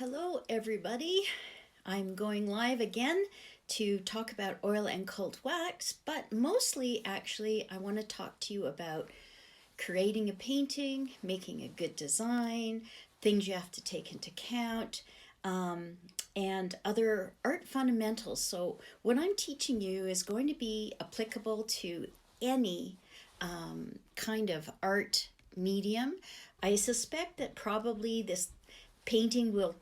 Hello, everybody. I'm going live again to talk about oil and cold wax, but mostly, actually, I want to talk to you about creating a painting, making a good design, things you have to take into account, and other art fundamentals. So, what I'm teaching you is going to be applicable to any kind of art medium. I suspect that probably this painting will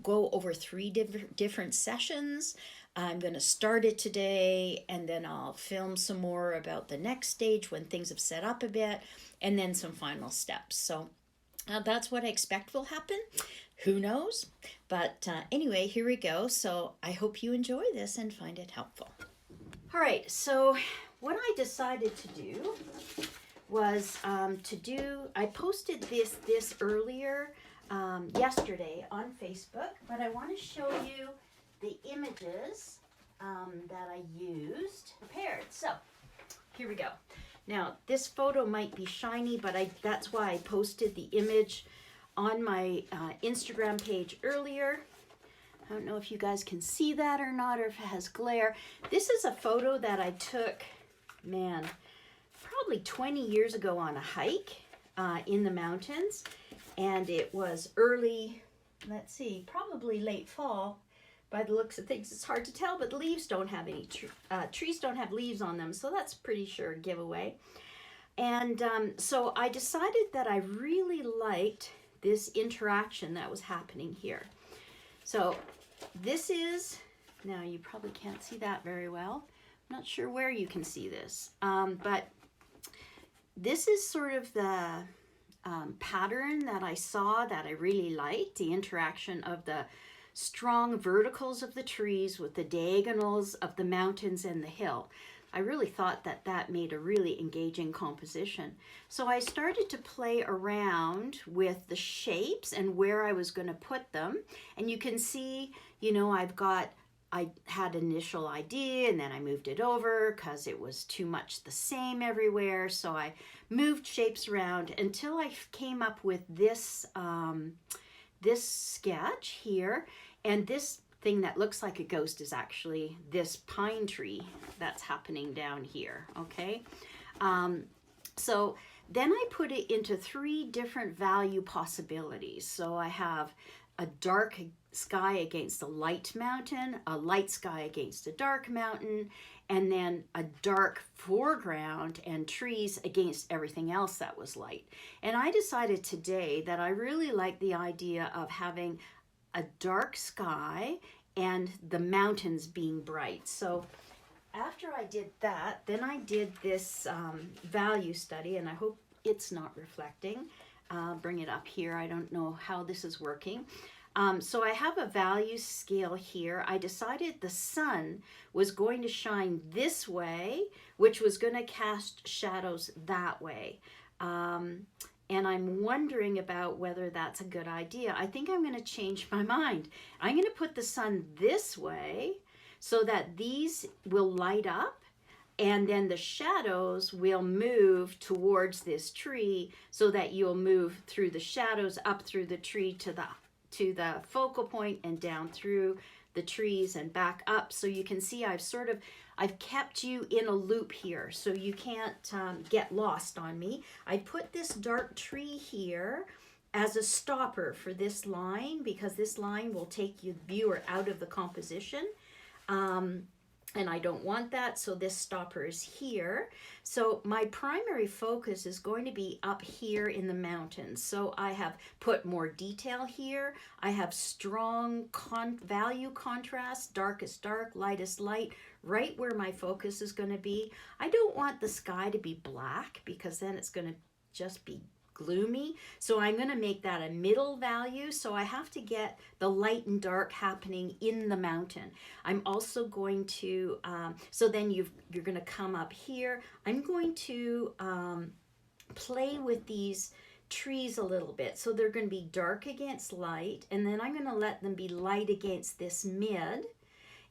go over three different sessions. I'm going to start it today and then I'll film some more about the next stage when things have set up a bit and then some final steps. So that's what I expect will happen. Who knows? But anyway, here we go. So I hope you enjoy this and find it helpful. All right, so what I decided to do was I posted this earlier yesterday on Facebook, but I want to show you the images that I used prepared. So here we go. Now this photo might be shiny, but that's why I posted the image on my Instagram page earlier. I don't know if you guys can see that or not, or if it has glare. This is a photo that I took, probably 20 years ago on a hike in the mountains. And it was early, probably late fall. By the looks of things, it's hard to tell, but the leaves don't have any, trees don't have leaves on them, so that's pretty sure a giveaway. And so I decided that I really liked this interaction that was happening here. So this is, now you probably can't see that very well. I'm not sure where you can see this, but this is sort of the pattern that I saw that I really liked, the interaction of the strong verticals of the trees with the diagonals of the mountains and the hill. I really thought that that made a really engaging composition. So I started to play around with the shapes and where I was going to put them. And you can see, I had initial idea and then I moved it over because it was too much the same everywhere. So I moved shapes around until I came up with this, this sketch here. And this thing that looks like a ghost is actually this pine tree that's happening down here, okay? So then I put it into three different value possibilities. So I have a dark sky against a light mountain, a light sky against a dark mountain, and then a dark foreground and trees against everything else that was light. And I decided today that I really like the idea of having a dark sky and the mountains being bright. So after I did that, then I did this value study, and I hope it's not reflecting. Bring it up here. I don't know how this is working. So I have a value scale here. I decided the sun was going to shine this way, which was going to cast shadows that way. And I'm wondering about whether that's a good idea. I think I'm going to change my mind. I'm going to put the sun this way so that these will light up, and then the shadows will move towards this tree so that you'll move through the shadows up through the tree to the focal point and down through the trees and back up. So you can see I've kept you in a loop here so you can't get lost on me. I put this dark tree here as a stopper for this line because this line will take you, the viewer, out of the composition. And I don't want that, so this stopper is here. So my primary focus is going to be up here in the mountains. So I have put more detail here. I have strong value contrast, darkest dark, lightest light, right where my focus is going to be. I don't want the sky to be black because then it's going to just be gloomy. So I'm going to make that a middle value. So I have to get the light and dark happening in the mountain. I'm also going to, so then you're going to come up here. I'm going to play with these trees a little bit. So they're going to be dark against light, and then I'm going to let them be light against this mid,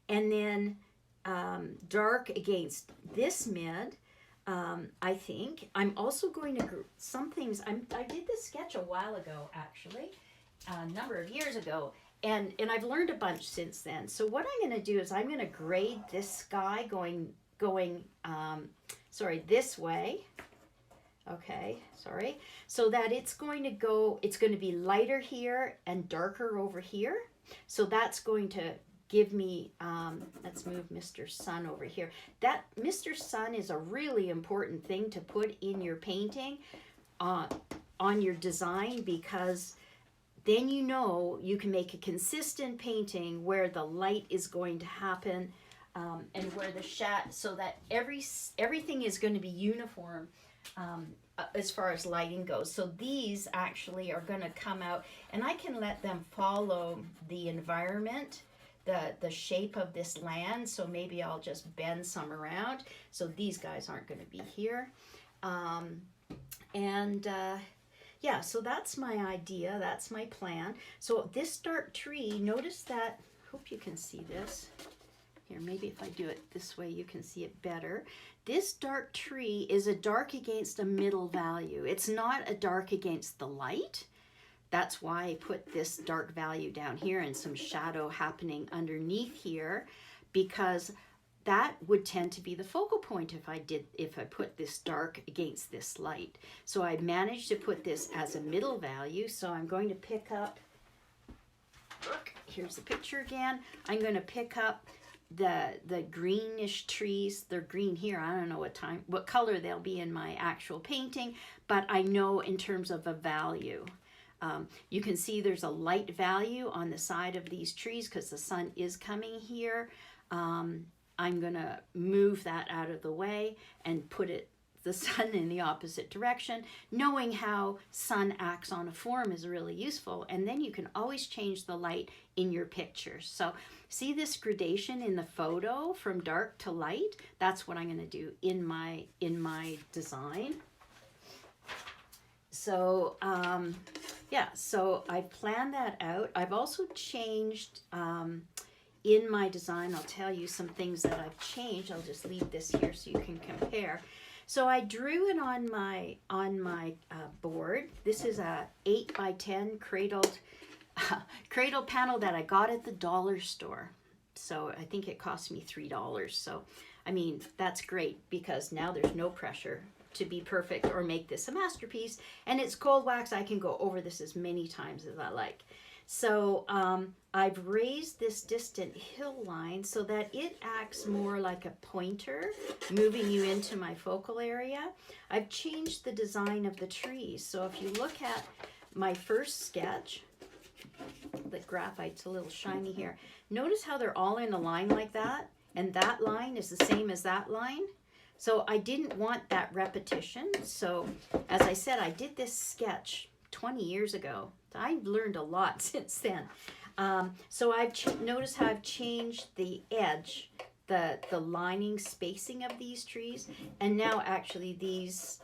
and then dark against this mid. I think I'm also going to group some things. I did this sketch a while ago actually, a number of years ago, and I've learned a bunch since then. So what I'm going to do is I'm going to grade this sky going this way. Okay, sorry. So that it's going to be lighter here and darker over here. So that's going to give me, let's move Mr. Sun over here. That Mr. Sun is a really important thing to put in your painting on your design, because then you know you can make a consistent painting where the light is going to happen, and where the shadow, so that everything is going to be uniform as far as lighting goes. So these actually are going to come out, and I can let them follow the environment, the shape of this land. So maybe I'll just bend some around. So these guys aren't going to be here. Yeah, so that's my idea. That's my plan. So this dark tree, notice that, hope you can see this. Here, maybe if I do it this way, you can see it better. This dark tree is a dark against a middle value. It's not a dark against the light. That's why I put this dark value down here and some shadow happening underneath here, because that would tend to be the focal point if I put this dark against this light. So I managed to put this as a middle value. So I'm going to pick up, here's the picture again. I'm going to pick up the greenish trees. They're green here. I don't know what color they'll be in my actual painting, but I know in terms of a value. You can see there's a light value on the side of these trees because the sun is coming here. I'm gonna move that out of the way and put the sun in the opposite direction. Knowing how sun acts on a form is really useful, and then you can always change the light in your pictures. So see this gradation in the photo from dark to light? That's what I'm gonna do in my design. So yeah, so I planned that out. I've also changed in my design, I'll tell you some things that I've changed. I'll just leave this here so you can compare. So I drew it on my board. This is a 8x10 cradle panel that I got at the dollar store. So I think it cost me $3. So I mean, that's great because now there's no pressure to be perfect or make this a masterpiece, and it's cold wax. I can go over this as many times as I like. So I've raised this distant hill line so that it acts more like a pointer, moving you into my focal area. I've changed the design of the trees. So if you look at my first sketch, the graphite's a little shiny here. Notice how they're all in a line like that, and that line is the same as that line. So I didn't want that repetition. So as I said, I did this sketch 20 years ago. I've learned a lot since then. So I've noticed how I've changed the edge, the lining spacing of these trees, and now actually these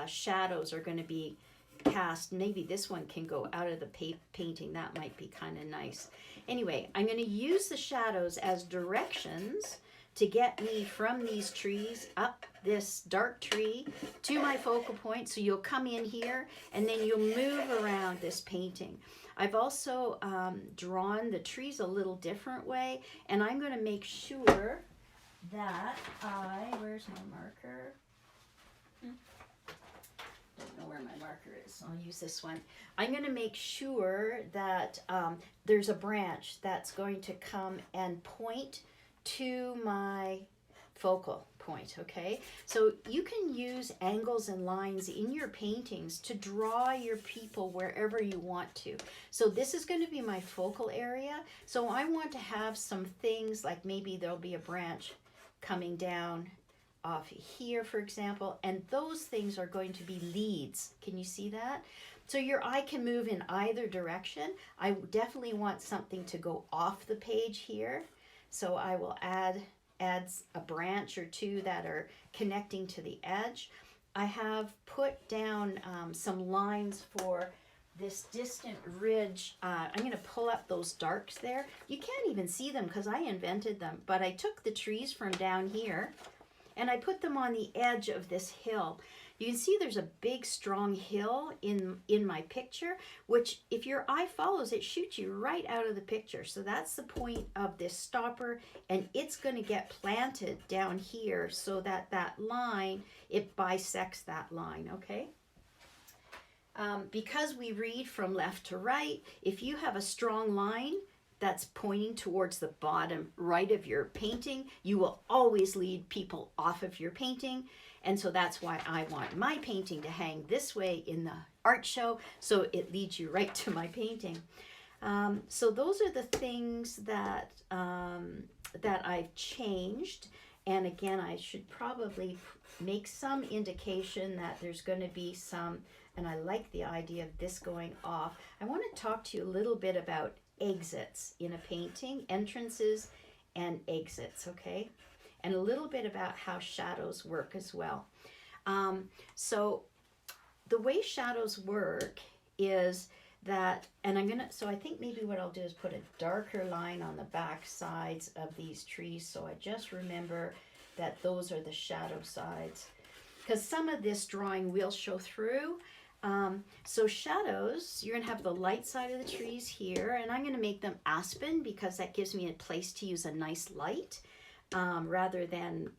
shadows are going to be cast. Maybe this one can go out of the painting. That might be kind of nice. Anyway, I'm going to use the shadows as directions to get me from these trees up this dark tree to my focal point. So you'll come in here and then you'll move around this painting. I've also drawn the trees a little different way, and I'm going to make sure that where's my marker? Don't know where my marker is. I'll use this one. I'm going to make sure that there's a branch that's going to come and point to my focal point, okay? So you can use angles and lines in your paintings to draw your people wherever you want to. So this is going to be my focal area. So I want to have some things like maybe there'll be a branch coming down off here, for example, and those things are going to be leads. Can you see that? So your eye can move in either direction. I definitely want something to go off the page here. So I will add a branch or two that are connecting to the edge. I have put down some lines for this distant ridge. I'm going to pull up those darks there. You can't even see them because I invented them, but I took the trees from down here And I put them on the edge of this hill. You can see there's a big strong hill in my picture, which if your eye follows, it shoots you right out of the picture. So that's the point of this stopper, and it's going to get planted down here so that that line, it bisects that line, okay? Because we read from left to right, if you have a strong line that's pointing towards the bottom right of your painting, you will always lead people off of your painting. And so that's why I want my painting to hang this way in the art show, so it leads you right to my painting. So those are the things that that I've changed. And again, I should probably make some indication that there's going to be some, and I like the idea of this going off. I want to talk to you a little bit about exits in a painting, entrances and exits, okay? And a little bit about how shadows work as well. So the way shadows work is that, and so I think maybe what I'll do is put a darker line on the back sides of these trees, so I just remember that those are the shadow sides, because some of this drawing will show through. So shadows, you're gonna have the light side of the trees here, and I'm gonna make them aspen because that gives me a place to use a nice light, rather than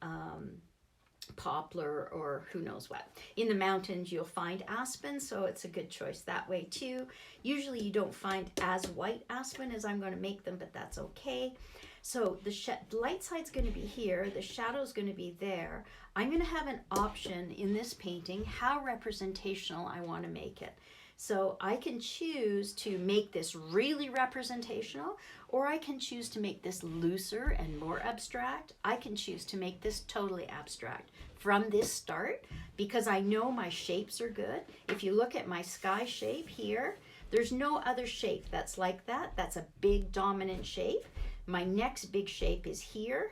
poplar or who knows what. In the mountains you'll find aspen, so it's a good choice that way too. Usually you don't find as white aspen as I'm going to make them, but that's okay. So the light side's going to be here, the shadow's going to be there. I'm going to have an option in this painting how representational I want to make it. So I can choose to make this really representational, or I can choose to make this looser and more abstract. I can choose to make this totally abstract from this start, because I know my shapes are good. If you look at my sky shape here, there's no other shape that's like that. That's a big dominant shape. My next big shape is here.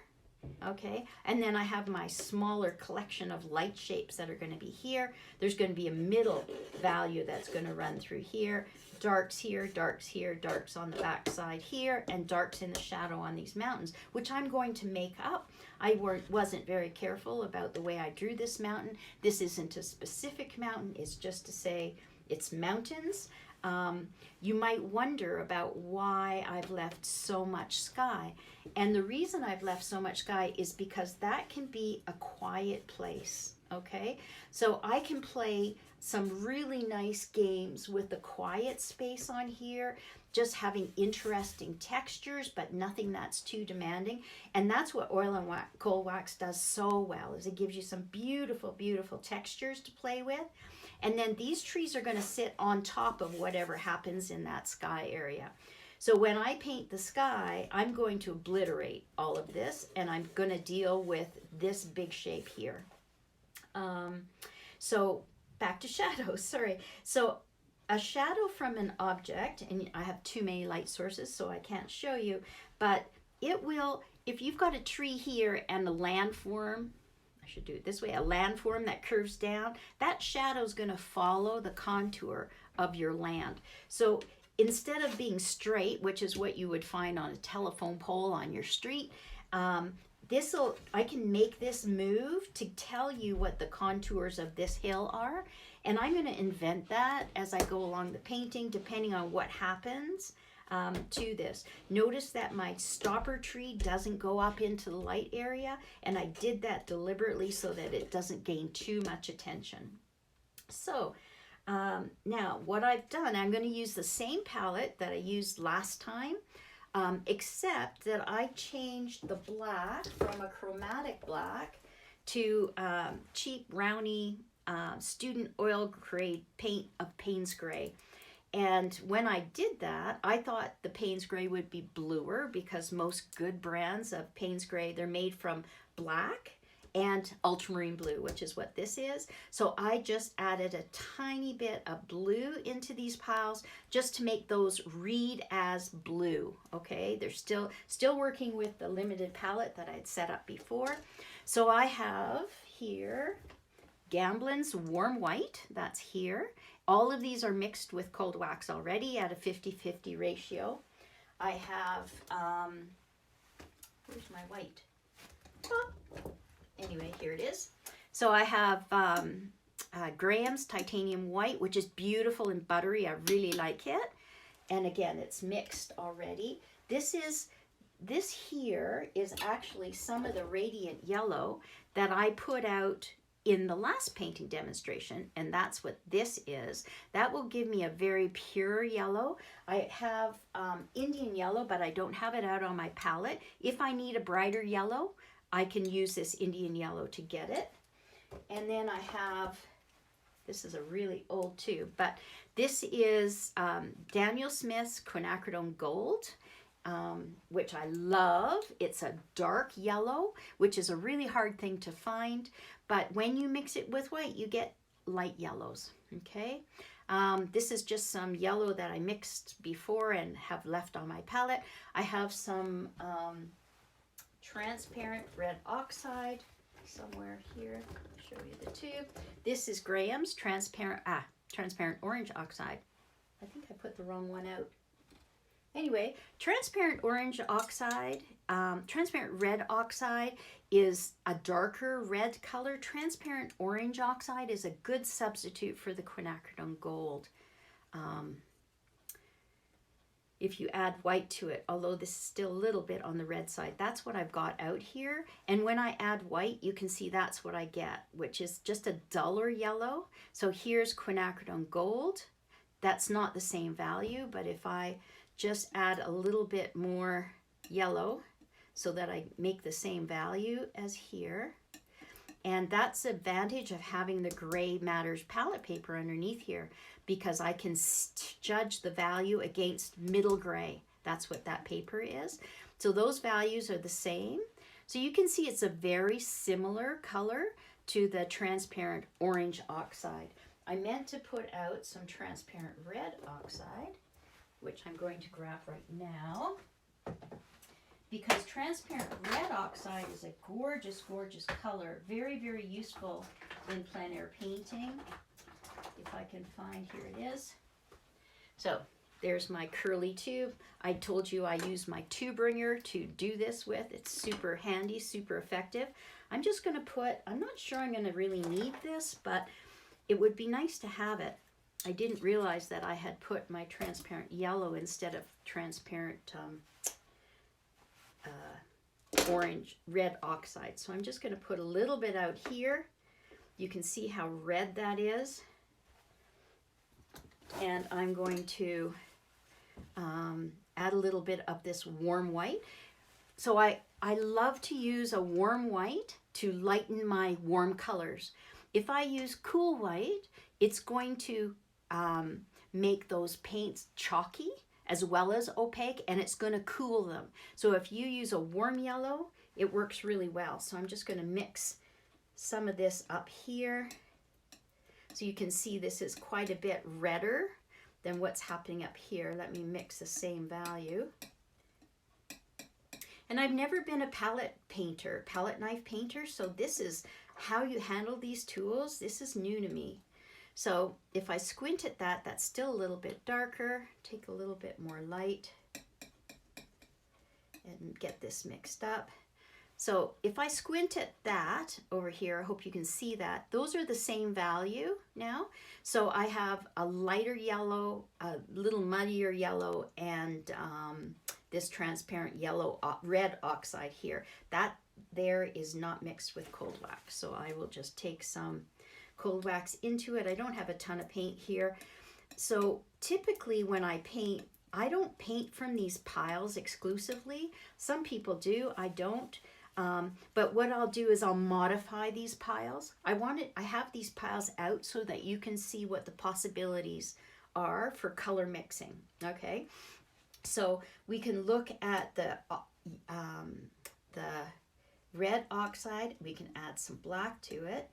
Okay, and then I have my smaller collection of light shapes that are going to be here. There's going to be a middle value that's going to run through here. Darks here, darks here, darks on the back side here, and darks in the shadow on these mountains, which I'm going to make up. I wasn't very careful about the way I drew this mountain. This isn't a specific mountain. It's just to say it's mountains. You might wonder about why I've left so much sky. And the reason I've left so much sky is because that can be a quiet place, okay? So I can play some really nice games with the quiet space on here, just having interesting textures, but nothing that's too demanding. And that's what oil and coal wax does so well, is it gives you some beautiful, beautiful textures to play with. And then these trees are going to sit on top of whatever happens in that sky area. So when I paint the sky, I'm going to obliterate all of this, and I'm going to deal with this big shape here. So back to shadows, sorry. So a shadow from an object, and I have too many light sources, so I can't show you, but it will, if you've got a tree here and a landform, I should do it this way, a landform that curves down, that shadow is going to follow the contour of your land. So instead of being straight, which is what you would find on a telephone pole on your street, I can make this move to tell you what the contours of this hill are. And I'm going to invent that as I go along the painting, depending on what happens to this. Notice that my stopper tree doesn't go up into the light area, and I did that deliberately so that it doesn't gain too much attention. So now what I've done, I'm going to use the same palette that I used last time, except that I changed the black from a chromatic black to cheap Brownie student oil grade paint of Payne's Gray. And when I did that, I thought the Payne's Gray would be bluer, because most good brands of Payne's Gray, they're made from black and ultramarine blue, which is what this is. So I just added a tiny bit of blue into these piles just to make those read as blue, okay? They're still working with the limited palette that I'd set up before. So I have here Gamblin's Warm White, that's here. All of these are mixed with cold wax already at a 50-50 ratio. I have, where's my white? Anyway, here it is. So I have Graham's Titanium White, which is beautiful and buttery. I really like it. And again, it's mixed already. This here is actually some of the Radiant Yellow that I put out in the last painting demonstration, and that's what this is. That will give me a very pure yellow. I have Indian Yellow, but I don't have it out on my palette. If I need a brighter yellow, I can use this Indian Yellow to get it. And then I have, this is a really old tube, but this is Daniel Smith's Quinacridone Gold, which I love. It's a dark yellow, which is a really hard thing to find, but when you mix it with white, you get light yellows, okay? This is just some yellow that I mixed before and have left on my palette. I have some transparent red oxide somewhere here. I'll show you the tube. This is Graham's transparent orange oxide. I think I put the wrong one out. Anyway, transparent orange oxide, transparent red oxide is a darker red color. Transparent orange oxide is a good substitute for the Quinacridone Gold. If you add white to it, although this is still a little bit on the red side. That's what I've got out here. And when I add white, you can see that's what I get, which is just a duller yellow. So here's Quinacridone Gold. That's not the same value, but if I just add a little bit more yellow so that I make the same value as here. And that's the advantage of having the Gray Matters palette paper underneath here, because I can judge the value against middle gray. That's what that paper is. So those values are the same. So you can see it's a very similar color to the transparent orange oxide. I meant to put out some transparent red oxide, which I'm going to grab right now, because transparent red oxide is a gorgeous, gorgeous color. Very, very useful in plein air painting. If I can find, here it is. So there's my curly tube. I told you I use my tube ringer to do this with. It's super handy, super effective. I'm just going to put, I'm not sure I'm going to really need this, but it would be nice to have it. I didn't realize that I had put my transparent yellow instead of transparent red oxide. So I'm just going to put a little bit out here. You can see how red that is. And I'm going to add a little bit of this warm white. So I love to use a warm white to lighten my warm colors. If I use cool white, it's going to make those paints chalky as well as opaque, and it's going to cool them. So if you use a warm yellow, it works really well. So I'm just going to mix some of this up here. So you can see this is quite a bit redder than what's happening up here. Let me mix the same value. And I've never been a palette knife painter, so this is how you handle these tools. This is new to me. So if I squint at that, that's still a little bit darker. Take a little bit more light and get this mixed up. So if I squint at that over here, I hope you can see that. Those are the same value now. So I have a lighter yellow, a little muddier yellow, and this transparent yellow, red oxide here. That there is not mixed with cold wax. So I will just take some cold wax into it. I don't have a ton of paint here. So typically when I paint, I don't paint from these piles exclusively. Some people do, I don't. But what I'll do is I'll modify these piles. I have these piles out so that you can see what the possibilities are for color mixing, okay? So we can look at the red oxide. We can add some black to it.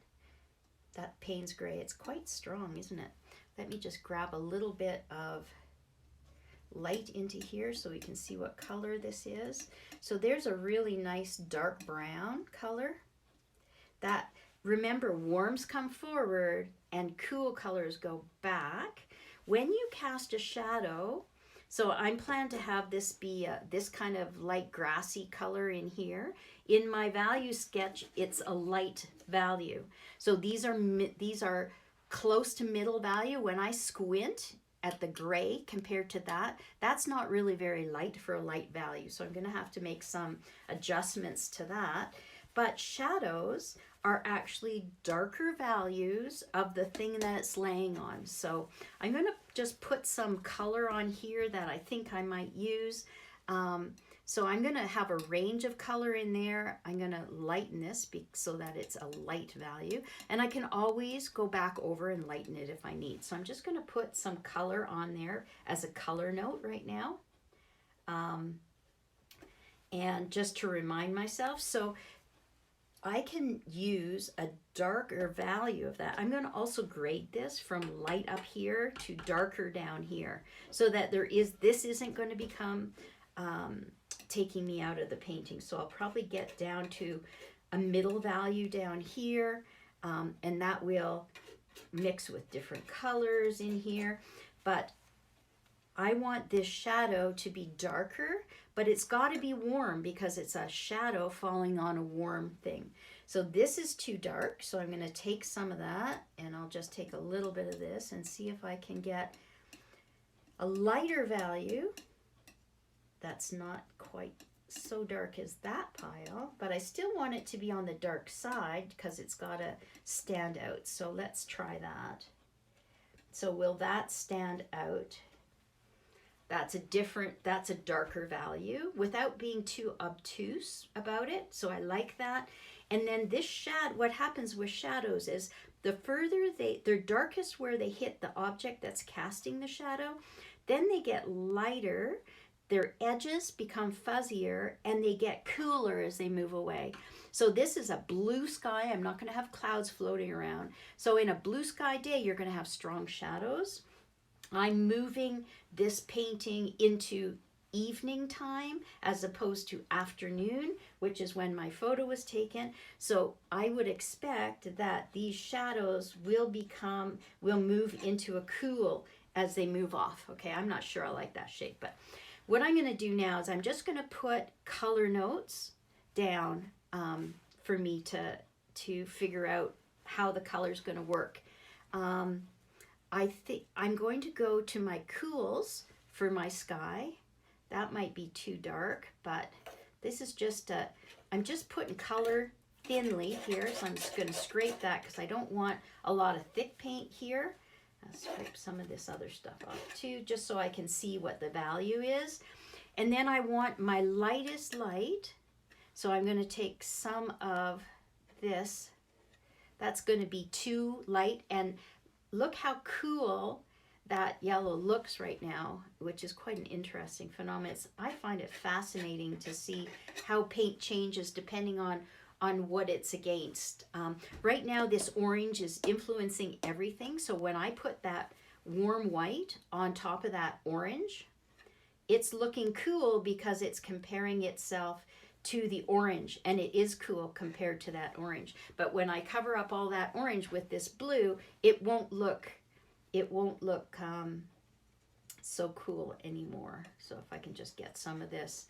That Payne's Gray, it's quite strong, isn't it? Let me just grab a little bit of light into here so we can see what color this is. So there's a really nice dark brown color. That, remember, warms come forward and cool colors go back. When you cast a shadow, So I'm planning to have this be this kind of light grassy color in here. In my value sketch, it's a light value. So these are close to middle value. When I squint at the gray compared to that, that's not really very light for a light value. So I'm going to have to make some adjustments to that. But shadows are actually darker values of the thing that it's laying on. So I'm going to just put some color on here that I think I might use. So I'm going to have a range of color in there. I'm going to lighten this so that it's a light value. And I can always go back over and lighten it if I need. So I'm just going to put some color on there as a color note right now. And just to remind myself, so I can use a darker value of that. I'm going to also grade this from light up here to darker down here so that this isn't going to become taking me out of the painting. So I'll probably get down to a middle value down here, and that will mix with different colors in here. But I want this shadow to be darker, but it's got to be warm because it's a shadow falling on a warm thing. So this is too dark, so I'm going to take some of that, and I'll just take a little bit of this and see if I can get a lighter value that's not quite so dark as that pile, but I still want it to be on the dark side because it's got to stand out. So let's try that. So will that stand out? That's a darker value without being too obtuse about it. So I like that. And then this what happens with shadows is the further they're darkest where they hit the object that's casting the shadow, then they get lighter, their edges become fuzzier, and they get cooler as they move away. So this is a blue sky. I'm not going to have clouds floating around. So in a blue sky day, you're going to have strong shadows. I'm moving this painting into evening time as opposed to afternoon, which is when my photo was taken. So I would expect that these shadows will move into a cool as they move off. Okay, I'm not sure I like that shape, but what I'm going to do now is I'm just going to put color notes down for me to figure out how the color is going to work. I think I'm going to go to my cools for my sky. That might be too dark, but this is just I'm just putting color thinly here, so I'm just going to scrape that because I don't want a lot of thick paint here. I'll scrape some of this other stuff off too, just so I can see what the value is. And then I want my lightest light, so I'm going to take some of this. That's going to be too light, and look how cool that yellow looks right now, which is quite an interesting phenomenon. I find it fascinating to see how paint changes depending on what it's against. Right now this orange is influencing everything, so when I put that warm white on top of that orange, it's looking cool because it's comparing itself to the orange, and it is cool compared to that orange. But when I cover up all that orange with this blue, it won't look so cool anymore. So if I can just get some of this,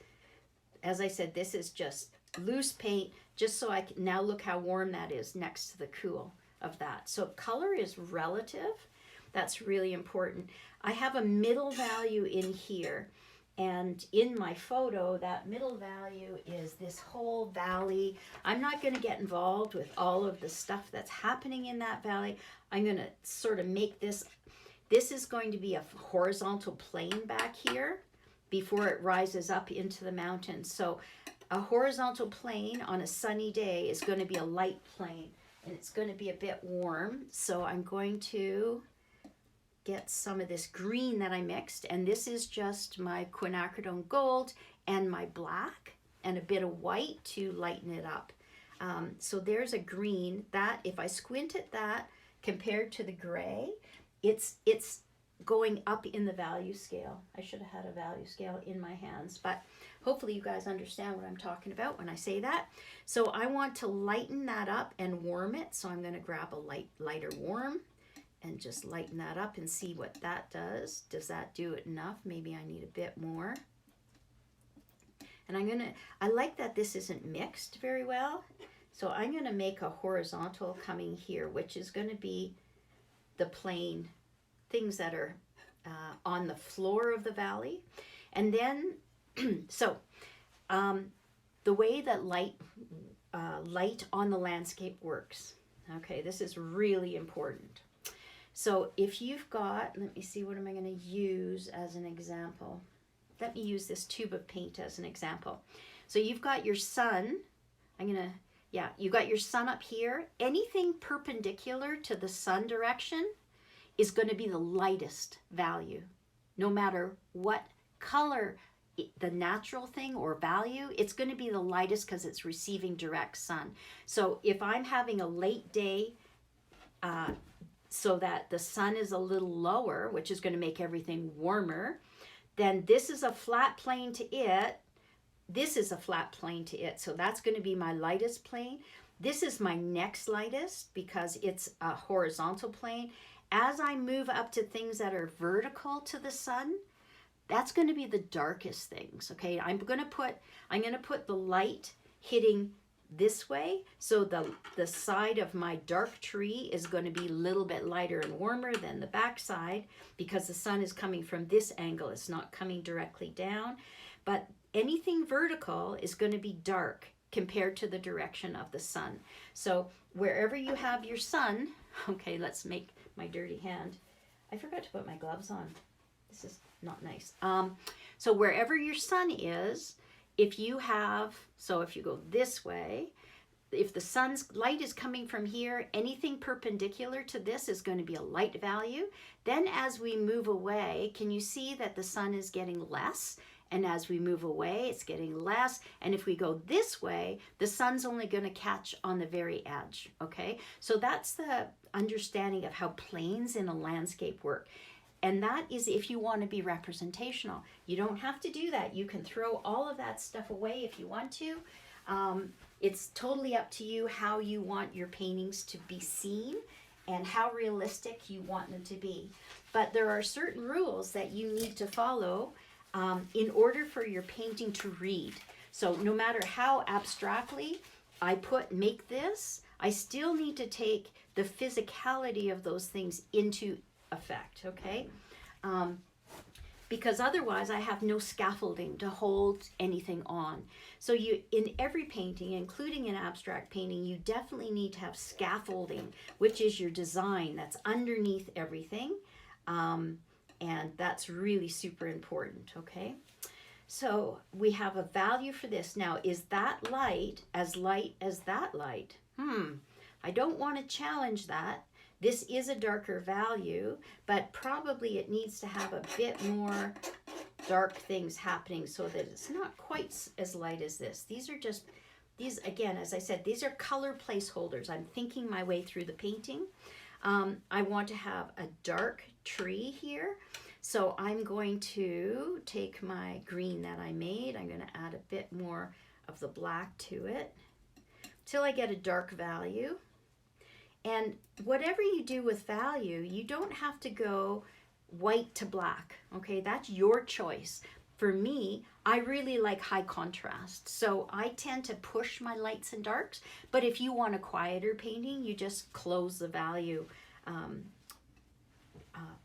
as I said, this is just loose paint, just so I can now look how warm that is next to the cool of that. So color is relative. That's really important. I have a middle value in here, and in my photo, that middle value is this whole valley. I'm not going to get involved with all of the stuff that's happening in that valley. I'm going to sort of make this is going to be a horizontal plane back here before it rises up into the mountains. So a horizontal plane on a sunny day is going to be a light plane, and it's going to be a bit warm. So I'm going to get some of this green that I mixed, and this is just my quinacridone gold and my black and a bit of white to lighten it up. So there's a green that if I squint at that compared to the gray, it's going up in the value scale. I should have had a value scale in my hands, but hopefully you guys understand what I'm talking about when I say that. So I want to lighten that up and warm it, so I'm going to grab a lighter warm and just lighten that up and see what that does. Does that do it enough? Maybe I need a bit more. And I like that this isn't mixed very well. So I'm gonna make a horizontal coming here, which is gonna be the plain things that are on the floor of the valley. And then, the way that light on the landscape works. Okay, this is really important. So if you've got, let me see, what am I going to use as an example? Let me use this tube of paint as an example. So you've got your sun. You got your sun up here. Anything perpendicular to the sun direction is going to be the lightest value. No matter what color, the natural thing or value, it's going to be the lightest because it's receiving direct sun. So if I'm having a late day, so that the sun is a little lower, which is going to make everything warmer, then this is a flat plane to it. This is a flat plane to it. So that's going to be my lightest plane. This is my next lightest because it's a horizontal plane. As I move up to things that are vertical to the sun, that's going to be the darkest things. Okay, I'm going to put the light hitting this way, so the side of my dark tree is going to be a little bit lighter and warmer than the back side because the sun is coming from this angle. It's not coming directly down, but anything vertical is going to be dark compared to the direction of the sun. So wherever you have your sun, okay, let's make my dirty hand. I forgot to put my gloves on. This is not nice. So wherever your sun is, if you go this way, if the sun's light is coming from here, anything perpendicular to this is going to be a light value. Then as we move away, can you see that the sun is getting less? And as we move away, it's getting less. And if we go this way, the sun's only going to catch on the very edge, okay? So that's the understanding of how planes in a landscape work. And that is if you want to be representational. You don't have to do that. You can throw all of that stuff away if you want to. It's totally up to you how you want your paintings to be seen and how realistic you want them to be. But there are certain rules that you need to follow in order for your painting to read. So no matter how abstractly I make this, I still need to take the physicality of those things into effect, okay? Because otherwise I have no scaffolding to hold anything on. So in every painting, including an abstract painting, you definitely need to have scaffolding, which is your design that's underneath everything. And that's really super important, okay? So we have a value for this. Now, is that light as that light? I don't want to challenge that. This is a darker value, but probably it needs to have a bit more dark things happening so that it's not quite as light as this. These, again, as I said, these are color placeholders. I'm thinking my way through the painting. I want to have a dark tree here. So I'm going to take my green that I made. I'm going to add a bit more of the black to it till I get a dark value. And whatever you do with value, you don't have to go white to black, okay? That's your choice. For me, I really like high contrast, so I tend to push my lights and darks, but if you want a quieter painting, you just close the value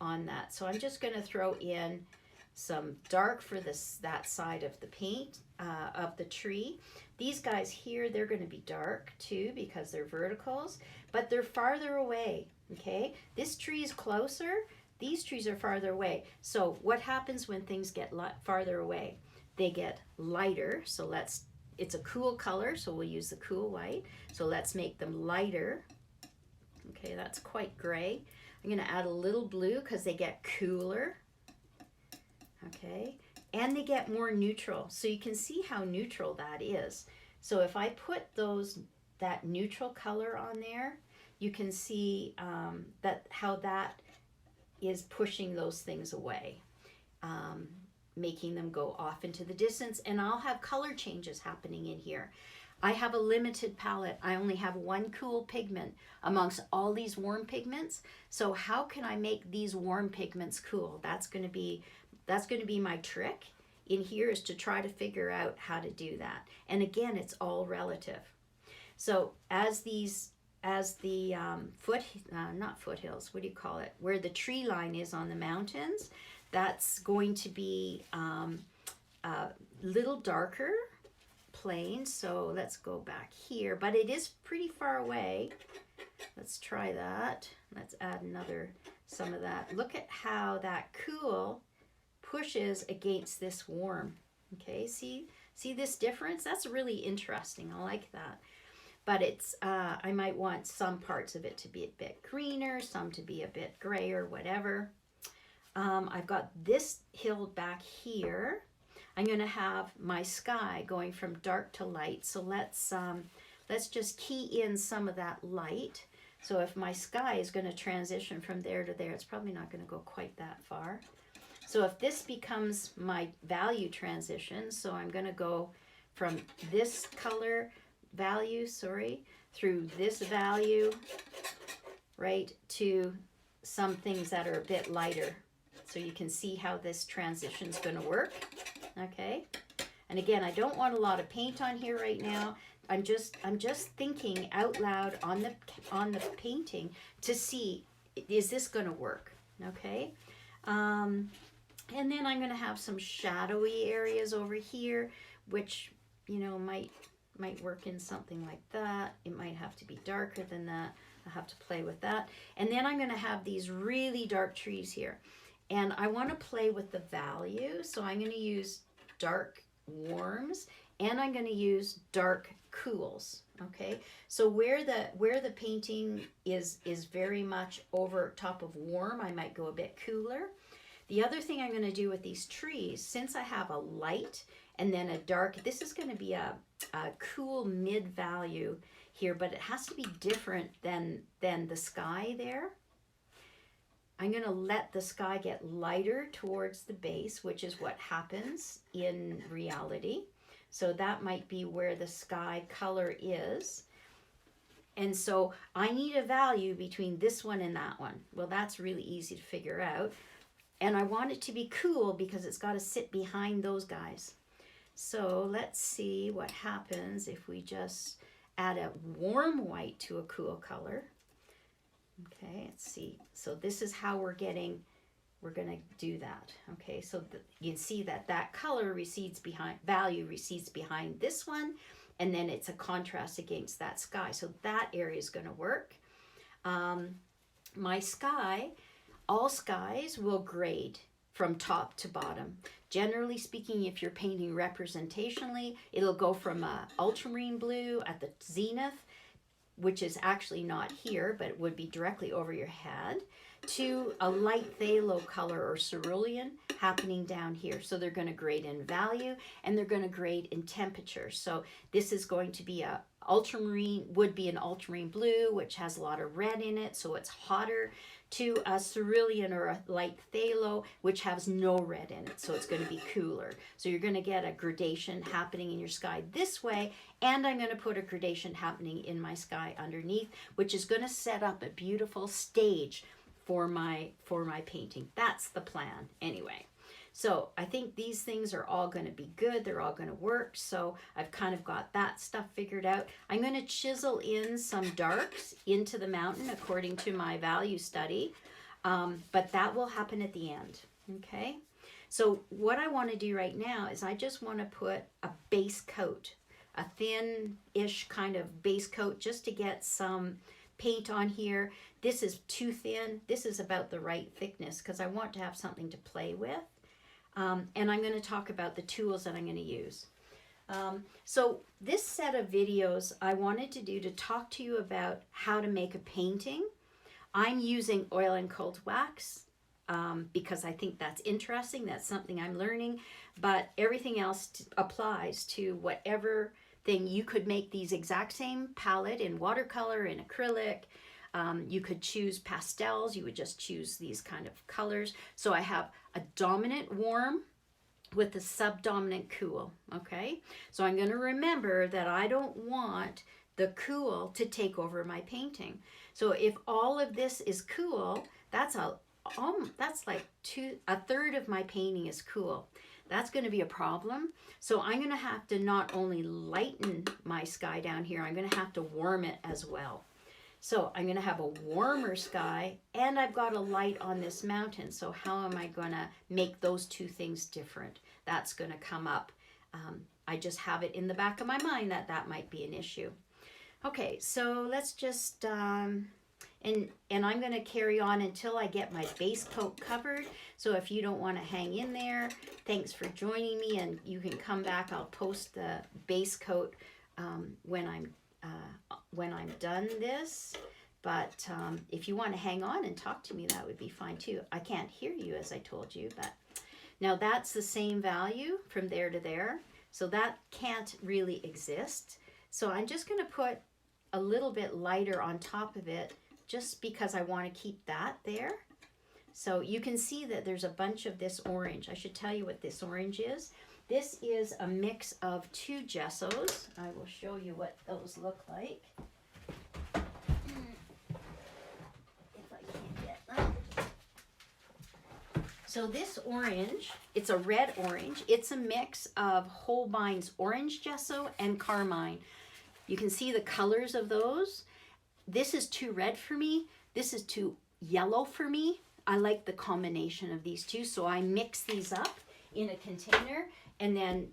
on that. So I'm just going to throw in some dark for that side of the paint, of the tree. These guys here, they're going to be dark too because they're verticals, but they're farther away, okay? This tree is closer. These trees are farther away. So what happens when things get farther away? They get lighter. So it's a cool color, so we'll use the cool white. So let's make them lighter. Okay, that's quite gray. I'm going to add a little blue because they get cooler. Okay, and they get more neutral. So you can see how neutral that is. So if I put that neutral color on there, you can see how that is pushing those things away, making them go off into the distance. And I'll have color changes happening in here. I have a limited palette. I only have one cool pigment amongst all these warm pigments. So how can I make these warm pigments cool? That's going to be my trick in here, is to try to figure out how to do that. And again, it's all relative. So as the not foothills, what do you call it? Where the tree line is on the mountains, that's going to be a little darker plane. So let's go back here, but it is pretty far away. Let's try that. Let's add some of that. Look at how that cool pushes against this warm. Okay, see this difference? That's really interesting. I like that. But it's I might want some parts of it to be a bit greener, some to be a bit grayer, whatever. I've got this hill back here. I'm going to have my sky going from dark to light. So let's just key in some of that light. So if my sky is going to transition from there to there, it's probably not going to go quite that far. So if this becomes my value transition, so I'm going to go from this color value, through this value, right, to some things that are a bit lighter. So you can see how this transition is going to work. Okay, and again, I don't want a lot of paint on here right now. I'm just thinking out loud on the painting to see, is this going to work? Okay, and then I'm going to have some shadowy areas over here, which might work in something like that. It might have to be darker than that. I'll have to play with that. And then I'm going to have these really dark trees here. And I want to play with the value, so I'm going to use dark warms and I'm going to use dark cools. Okay, so where the painting is very much over top of warm, I might go a bit cooler. The other thing I'm going to do with these trees, since I have a light and then a dark, this is going to be a cool mid value here, but it has to be different than the sky there. I'm going to let the sky get lighter towards the base, which is what happens in reality. So that might be where the sky color is. And so I need a value between this one and that one. Well, that's really easy to figure out. And I want it to be cool because it's got to sit behind those guys. So let's see what happens if we just add a warm white to a cool color. Okay, let's see. So this is how we're going to do that. Okay, so you can see that color value recedes behind this one, and then it's a contrast against that sky. So that area is going to work. My sky, all skies will grade from top to bottom. Generally speaking, if you're painting representationally, it'll go from a ultramarine blue at the zenith, which is actually not here, but it would be directly over your head, to a light phthalo color or cerulean happening down here. So they're going to grade in value and they're going to grade in temperature. So this is going to be an ultramarine blue, which has a lot of red in it, so it's hotter, to a cerulean or a light phthalo, which has no red in it, so it's going to be cooler. So you're going to get a gradation happening in your sky this way, and I'm going to put a gradation happening in my sky underneath, which is going to set up a beautiful stage for my painting. That's the plan anyway. So I think these things are all going to be good. They're all going to work. So I've kind of got that stuff figured out. I'm going to chisel in some darks into the mountain according to my value study. But that will happen at the end. Okay. So what I want to do right now is I just want to put a base coat, a thin-ish kind of base coat, just to get some paint on here. This is too thin. This is about the right thickness because I want to have something to play with. And I'm going to talk about the tools that I'm going to use. So this set of videos I wanted to do to talk to you about how to make a painting. I'm using oil and cold wax because I think that's interesting. That's something I'm learning. But everything else applies to whatever thing. You could make these exact same palette in watercolor, in acrylic. You could choose pastels. You would just choose these kind of colors. So I have a dominant warm with the subdominant cool, okay? So I'm going to remember that I don't want the cool to take over my painting. So if all of this is cool, that's like a third of my painting is cool. That's going to be a problem. So I'm going to have to not only lighten my sky down here, I'm going to have to warm it as well. So I'm going to have a warmer sky, and I've got a light on this mountain. So how am I going to make those two things different? That's going to come up. I just have it in the back of my mind that that might be an issue. Okay, so let's just, and I'm going to carry on until I get my base coat covered. So if you don't want to hang in there, thanks for joining me, and you can come back. I'll post the base coat when I'm done this. But if you want to hang on and talk to me, that would be fine too. I can't hear you, as I told you, but now that's the same value from there to there. So that can't really exist. So I'm just going to put a little bit lighter on top of it, just because I want to keep that there. So you can see that there's a bunch of this orange. I should tell you what this orange is. This is a mix of two gessos. I will show you what those look like. If I can get them. So this orange, it's a red orange. It's a mix of Holbein's orange gesso and carmine. You can see the colors of those. This is too red for me. This is too yellow for me. I like the combination of these two. So I mix these up in a container and then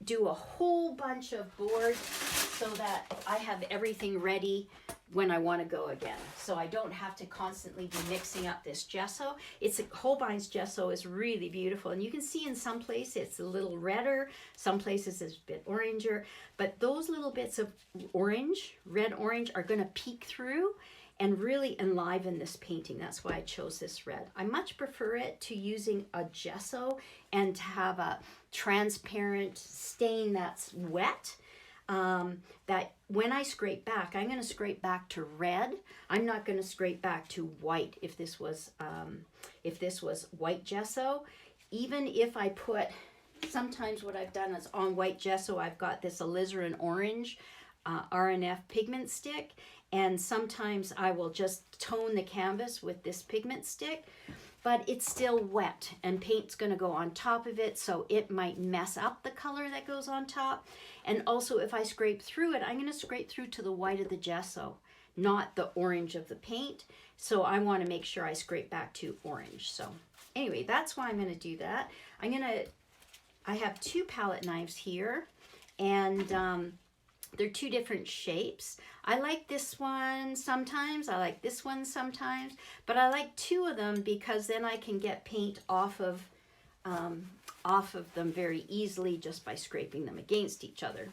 do a whole bunch of boards so that I have everything ready when I want to go again. So I don't have to constantly be mixing up this gesso. Holbein's gesso is really beautiful. And you can see in some places it's a little redder, some places it's a bit oranger, but those little bits of orange, red orange, are going to peek through and really enliven this painting. That's why I chose this red. I much prefer it to using a gesso and to have a transparent stain that's wet. That when I scrape back, I'm going to scrape back to red. I'm not going to scrape back to white if this was white gesso. Even if I put, sometimes what I've done is on white gesso, I've got this alizarin orange RNF pigment stick, and sometimes I will just tone the canvas with this pigment stick, but it's still wet and paint's going to go on top of it, so it might mess up the color that goes on top. And also if I scrape through it, I'm going to scrape through to the white of the gesso, not the orange of the paint. So I want to make sure I scrape back to orange. So anyway, that's why I'm going to do that. I have two palette knives here, and they're two different shapes. I like this one sometimes, I like this one sometimes, but I like two of them because then I can get paint off of them very easily just by scraping them against each other.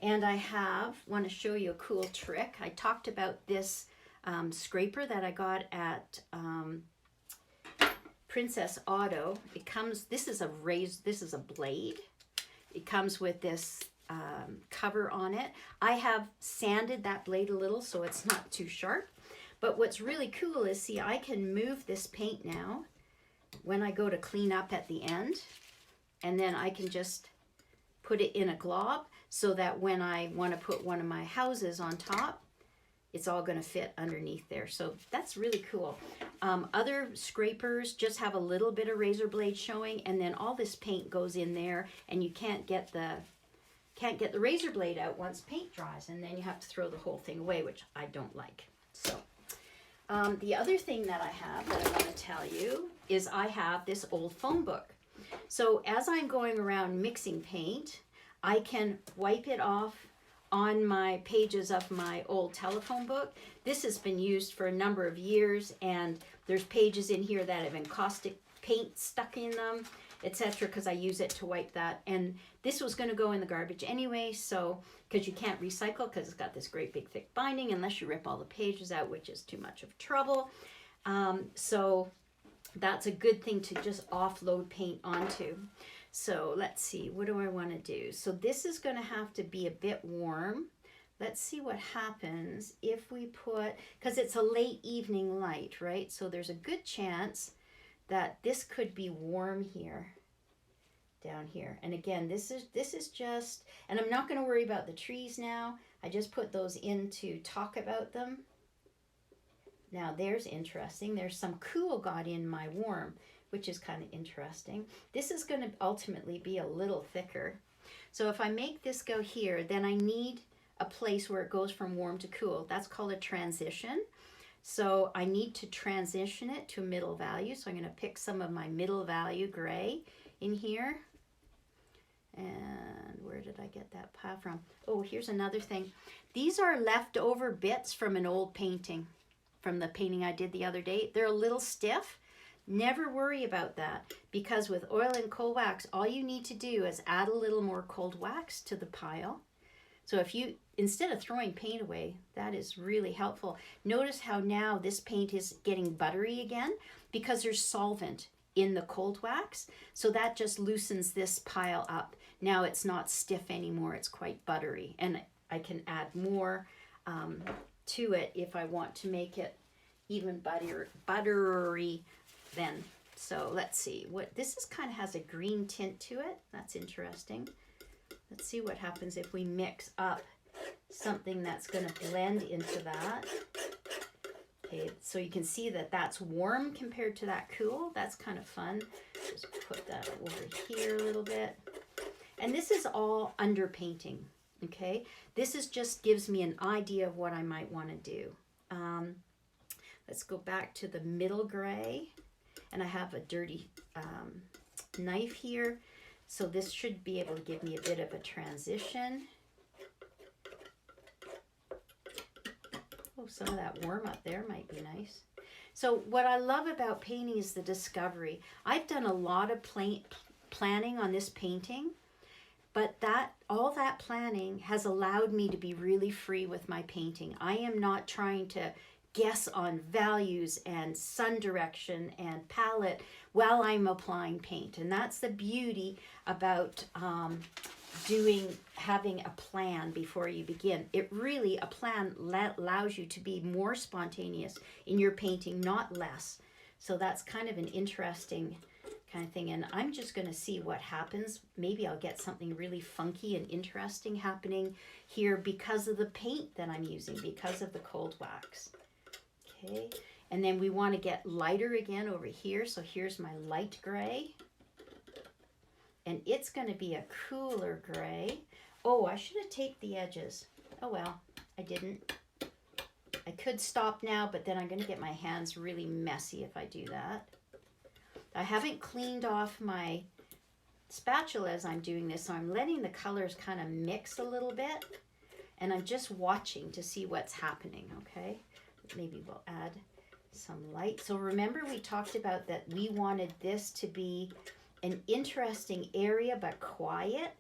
And I want to show you a cool trick. I talked about this scraper that I got at Princess Auto. This is a blade. It comes with this cover on it. I have sanded that blade a little so it's not too sharp. But what's really cool is, see, I can move this paint now when I go to clean up at the end, and then I can just put it in a glob so that when I want to put one of my houses on top, it's all going to fit underneath there. So that's really cool. Other scrapers just have a little bit of razor blade showing, and then all this paint goes in there, and you can't get the razor blade out once paint dries, and then you have to throw the whole thing away, which I don't like. So the other thing that I have that I want to tell you is I have this old phone book. So as I'm going around mixing paint, I can wipe it off on my pages of my old telephone book. This has been used for a number of years, and there's pages in here that have encaustic paint stuck in them, etc., because I use it to wipe that. And this was going to go in the garbage anyway, so because you can't recycle because it's got this great big thick binding unless you rip all the pages out, which is too much of trouble. So that's a good thing to just offload paint onto. So let's see, what do I want to do? So this is going to have to be a bit warm. Let's see what happens if we put, because it's a late evening light, right? So there's a good chance that this could be warm here down here. And again, this is just, and I'm not going to worry about the trees now. I just put those in to talk about them. Now there's interesting. There's some cool got in my warm, which is kind of interesting. This is going to ultimately be a little thicker. So if I make this go here, then I need a place where it goes from warm to cool. That's called a transition. So I need to transition it to a middle value. So I'm going to pick some of my middle value gray in here. And where did I get that pile from? Oh, here's another thing. These are leftover bits from an old painting, from the painting I did the other day. They're a little stiff. Never worry about that, because with oil and cold wax, all you need to do is add a little more cold wax to the pile. So if you, instead of throwing paint away, that is really helpful. Notice how now this paint is getting buttery again because there's solvent in the cold wax. So that just loosens this pile up. Now it's not stiff anymore, it's quite buttery. And I can add more to it if I want to make it even buttery then. So let's see, what this is kind of has a green tint to it. That's interesting. Let's see what happens if we mix up something that's going to blend into that. Okay, so you can see that that's warm compared to that cool. That's kind of fun. Just put that over here a little bit. And this is all underpainting, okay? This is just gives me an idea of what I might want to do. Let's go back to the middle gray. And I have a dirty knife here. So this should be able to give me a bit of a transition. Oh, some of that warm up there might be nice. So what I love about painting is the discovery. I've done a lot of planning on this painting, but all that planning has allowed me to be really free with my painting. I am not trying to guess on values and sun direction and palette while I'm applying paint. And that's the beauty about having a plan before you begin. A plan allows you to be more spontaneous in your painting, not less. So that's kind of an interesting kind of thing. And I'm just going to see what happens. Maybe I'll get something really funky and interesting happening here because of the paint that I'm using, because of the cold wax. Okay, and then we want to get lighter again over here. So here's my light gray. And it's going to be a cooler gray. Oh, I should have taped the edges. Oh well, I didn't. I could stop now, but then I'm going to get my hands really messy if I do that. I haven't cleaned off my spatula as I'm doing this, so I'm letting the colors kind of mix a little bit. And I'm just watching to see what's happening, okay? Maybe we'll add some light. So remember we talked about that we wanted this to be an interesting area but quiet.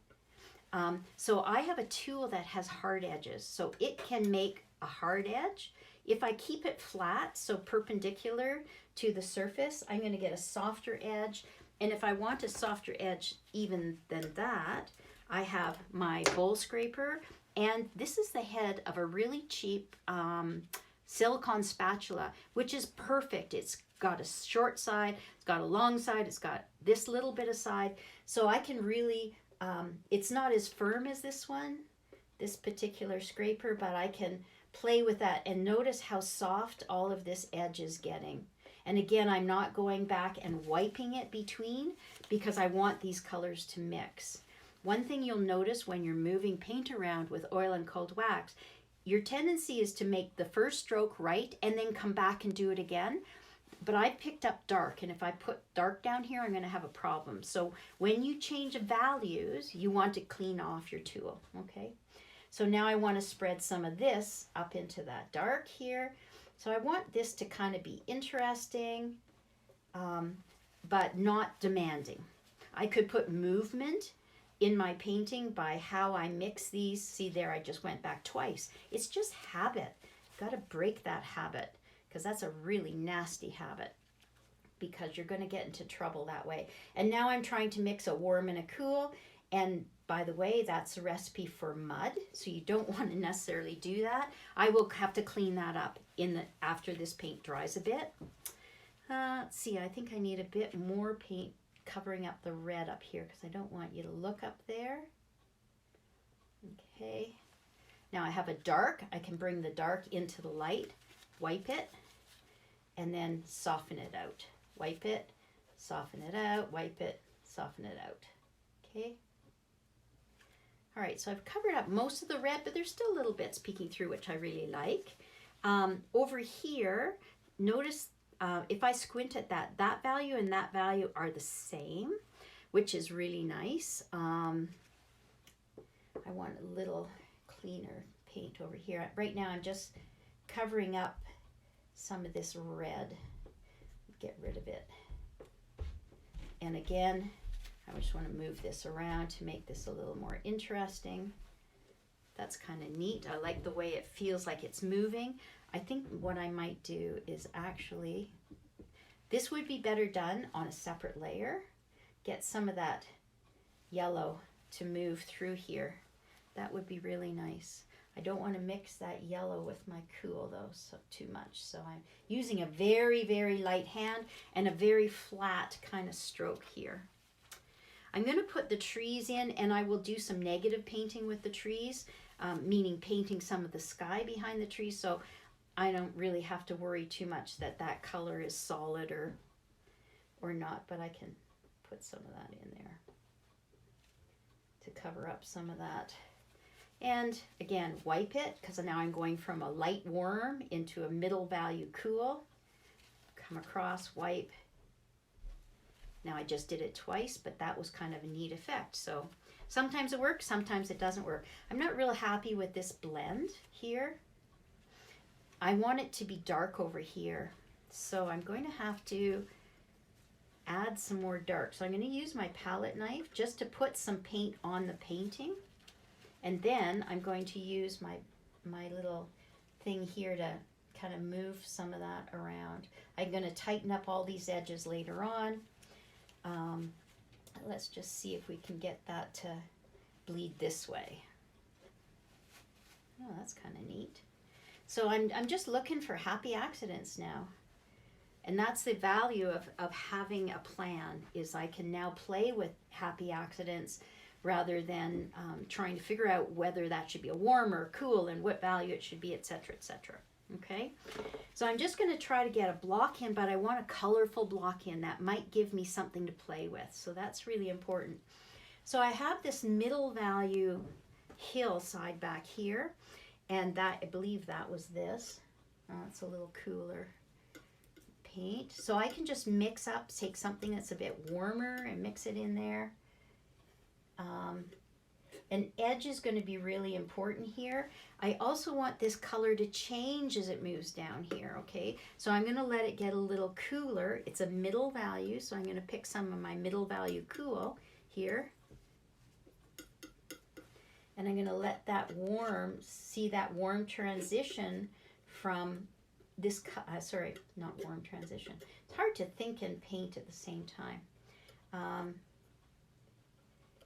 So I have a tool that has hard edges. So it can make a hard edge. If I keep it flat, so perpendicular to the surface, I'm going to get a softer edge. And if I want a softer edge even than that, I have my bowl scraper. And this is the head of a really cheap silicone spatula, which is perfect. It's got a short side, it's got a long side, it's got this little bit of side. So I can really, it's not as firm as this one, this particular scraper, but I can play with that and notice how soft all of this edge is getting. And again, I'm not going back and wiping it between because I want these colors to mix. One thing you'll notice when you're moving paint around with oil and cold wax, your tendency is to make the first stroke right and then come back and do it again. But I picked up dark, and if I put dark down here, I'm going to have a problem. So when you change values, you want to clean off your tool, okay? So now I want to spread some of this up into that dark here. So I want this to kind of be interesting, but not demanding. I could put movement in my painting by how I mix these. See there, I just went back twice. It's just habit. Got to break that habit because that's a really nasty habit because you're going to get into trouble that way. And now I'm trying to mix a warm and a cool. And by the way, that's a recipe for mud, so you don't want to necessarily do that. I will have to clean that up after this paint dries a bit. Let's see, I think I need a bit more paint covering up the red up here because I don't want you to look up there. Okay. Now I have a dark. I can bring the dark into the light, wipe it, and then soften it out. Wipe it, soften it out, wipe it, soften it out. Okay. All right, so I've covered up most of the red, but there's still little bits peeking through, which I really like. Over here, notice if I squint at that, that value and that value are the same, which is really nice. I want a little cleaner paint over here. Right now I'm just covering up some of this red. Get rid of it. And again, I just want to move this around to make this a little more interesting. That's kind of neat. I like the way it feels like it's moving. I think what I might do is actually, this would be better done on a separate layer. Get some of that yellow to move through here. That would be really nice. I don't want to mix that yellow with my cool though, so too much. So I'm using a very, very light hand and a very flat kind of stroke here. I'm going to put the trees in, and I will do some negative painting with the trees, meaning painting some of the sky behind the trees, so I don't really have to worry too much that that color is solid or not, but I can put some of that in there to cover up some of that. And again, wipe it, because now I'm going from a light warm into a middle value cool. Come across, wipe. Now I just did it twice, but that was kind of a neat effect. So sometimes it works, sometimes it doesn't work. I'm not real happy with this blend here. I want it to be dark over here. So I'm going to have to add some more dark. So I'm going to use my palette knife just to put some paint on the painting. And then I'm going to use my little thing here to kind of move some of that around. I'm going to tighten up all these edges later on. Let's just see if we can get that to bleed this way. Oh, that's kind of neat. So I'm just looking for happy accidents now. And that's the value of having a plan, is I can now play with happy accidents rather than trying to figure out whether that should be a warm or cool and what value it should be, etc., etc. Okay, so I'm just going to try to get a block in, but I want a colorful block in that might give me something to play with. So that's really important. So I have this middle value hillside back here, and that, I believe that was this. Oh, it's a little cooler paint. So I can just mix up, take something that's a bit warmer and mix it in there. An edge is going to be really important here. I also want this color to change as it moves down here, okay? So I'm going to let it get a little cooler. It's a middle value, so I'm going to pick some of my middle value cool here. And I'm going to let that warm, see that warm transition from this, sorry, not warm transition. It's hard to think and paint at the same time.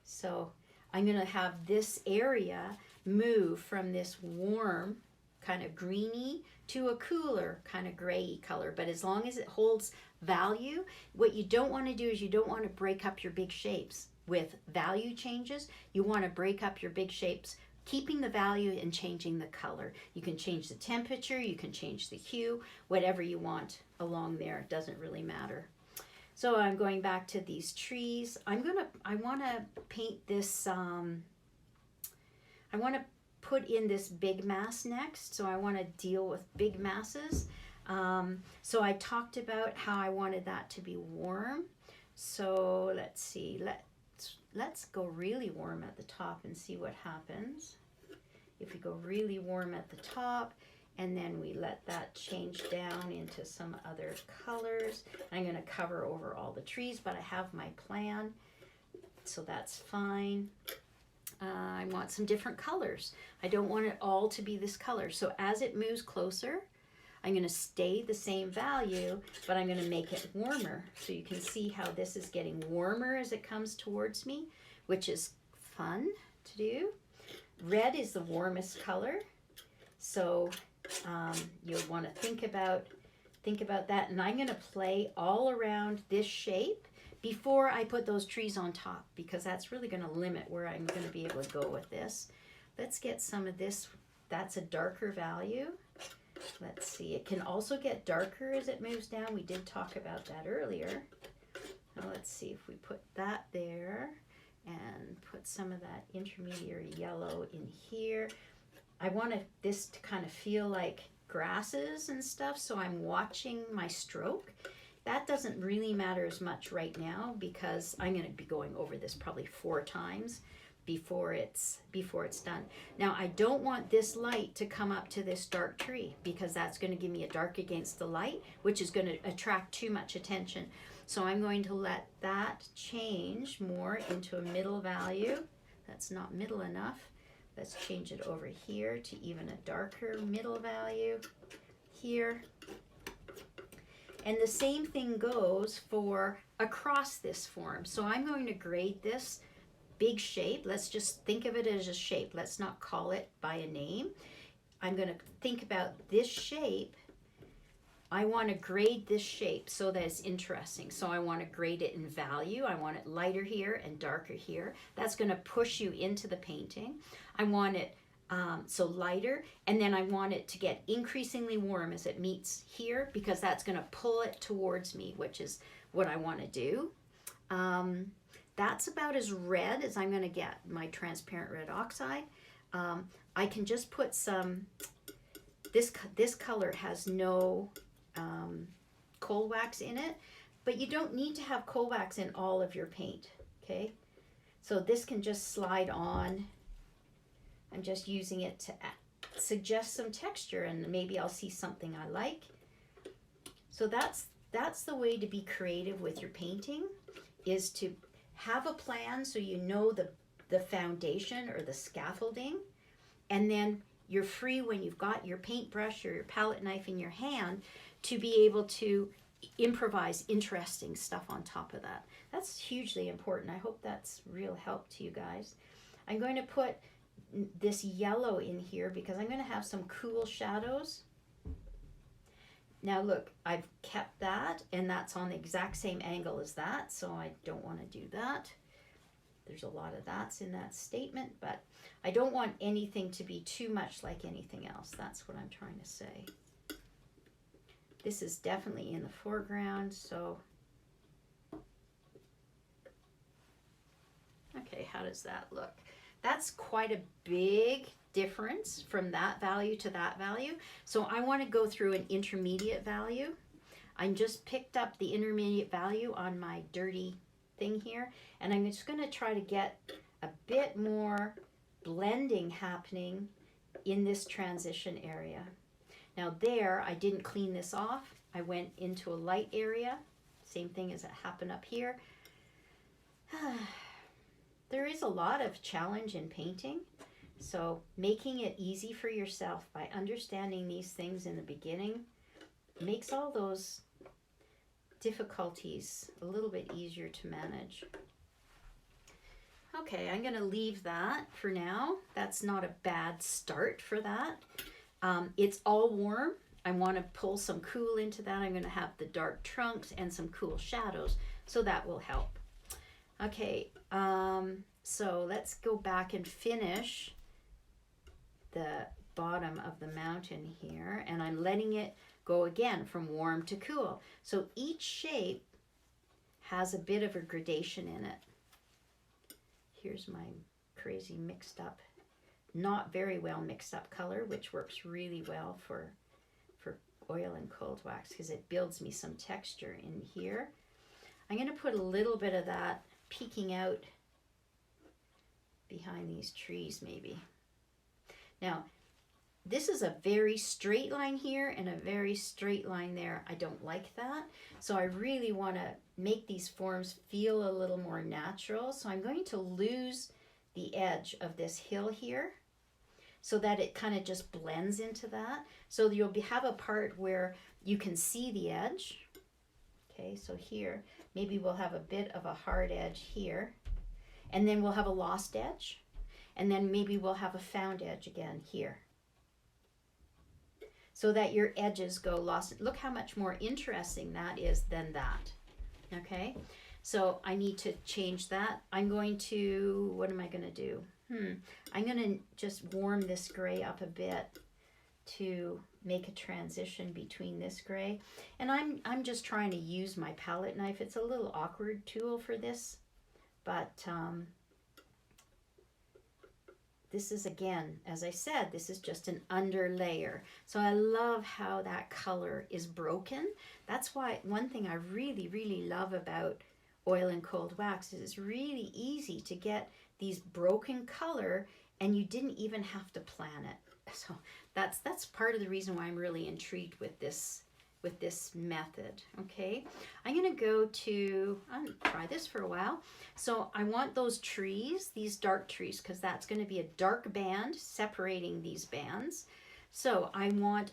So I'm going to have this area move from this warm kind of greeny to a cooler kind of gray color. But as long as it holds value, what you don't want to do is you don't want to break up your big shapes with value changes. You want to break up your big shapes, keeping the value and changing the color. You can change the temperature, you can change the hue, whatever you want along there. It doesn't really matter. So I'm going back to these trees. I want to paint this, I want to put in this big mass next. So I want to deal with big masses. So I talked about how I wanted that to be warm. So let's see, let's go really warm at the top and see what happens. If we go really warm at the top, and then we let that change down into some other colors. I'm going to cover over all the trees, but I have my plan, so that's fine. I want some different colors. I don't want it all to be this color. So as it moves closer, I'm going to stay the same value, but I'm going to make it warmer. So you can see how this is getting warmer as it comes towards me, which is fun to do. Red is the warmest color. So you'll want to think about that. And I'm going to play all around this shape before I put those trees on top, because that's really going to limit where I'm going to be able to go with this. Let's get some of this. That's a darker value. Let's see. It can also get darker as it moves down. We did talk about that earlier. Now let's see if we put that there and put some of that intermediary yellow in here. I want this to kind of feel like grasses and stuff, so I'm watching my stroke. That doesn't really matter as much right now because I'm going to be going over this probably 4 times before it's done. Now I don't want this light to come up to this dark tree because that's going to give me a dark against the light, which is going to attract too much attention. So I'm going to let that change more into a middle value. That's not middle enough. Let's change it over here to even a darker middle value here. And the same thing goes for across this form. So I'm going to grade this big shape. Let's just think of it as a shape. Let's not call it by a name. I'm going to think about this shape. I want to grade this shape so that it's interesting. So I want to grade it in value. I want it lighter here and darker here. That's going to push you into the painting. I want it so lighter, and then I want it to get increasingly warm as it meets here because that's going to pull it towards me, which is what I want to do. That's about as red as I'm going to get my transparent red oxide. I can just put some, this color has no coal wax in it, but you don't need to have coal wax in all of your paint, okay? So this can just slide on. I'm just using it to suggest some texture, and maybe I'll see something I like. So that's the way to be creative with your painting, is to have a plan so you know the foundation or the scaffolding, and then you're free when you've got your paintbrush or your palette knife in your hand to be able to improvise interesting stuff on top of that. That's hugely important. I hope that's real help to you guys. I'm going to put this yellow in here because I'm going to have some cool shadows. Now look, I've kept that, and that's on the exact same angle as that, so I don't want to do that. There's a lot of that's in that statement, but I don't want anything to be too much like anything else. That's what I'm trying to say. This is definitely in the foreground, so okay, how does that look? That's quite a big difference from that value to that value. So I want to go through an intermediate value. I just picked up the intermediate value on my dirty thing here, and I'm just going to try to get a bit more blending happening in this transition area. Now there, I didn't clean this off. I went into a light area. Same thing as it happened up here. There is a lot of challenge in painting, so making it easy for yourself by understanding these things in the beginning makes all those difficulties a little bit easier to manage. Okay, I'm going to leave that for now. That's not a bad start for that. It's all warm. I want to pull some cool into that. I'm going to have the dark trunks and some cool shadows, so that will help. Okay, so let's go back and finish the bottom of the mountain here, and I'm letting it go again from warm to cool. So each shape has a bit of a gradation in it. Here's my crazy mixed up, not very well mixed up color, which works really well for oil and cold wax because it builds me some texture in here. I'm going to put a little bit of that peeking out behind these trees maybe. Now, this is a very straight line here and a very straight line there. I don't like that. So I really want to make these forms feel a little more natural. So I'm going to lose the edge of this hill here so that it kind of just blends into that. So you'll have a part where you can see the edge. Okay, so here, maybe we'll have a bit of a hard edge here, and then we'll have a lost edge, and then maybe we'll have a found edge again here, so that your edges go lost. Look how much more interesting that is than that. Okay, So I need to change that. I'm going to, what am I going to do? I'm going to just warm this gray up a bit to make a transition between this gray. And I'm just trying to use my palette knife. It's a little awkward tool for this, but this is, again, as I said, this is just an under layer. So I love how that color is broken. That's why one thing I really, really love about oil and cold wax is it's really easy to get these broken color, and you didn't even have to plan it. So that's part of the reason why I'm really intrigued with this method. Okay, I'm gonna go to, I'll try this for a while. So I want those trees, these dark trees, because that's going to be a dark band separating these bands. So I want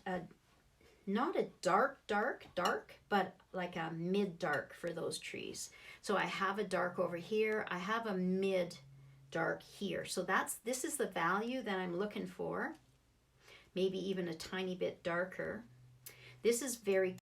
not a dark, but like a mid dark for those trees. So I have a dark over here, I have a mid dark here. So this is the value that I'm looking for. Maybe even a tiny bit darker. This is very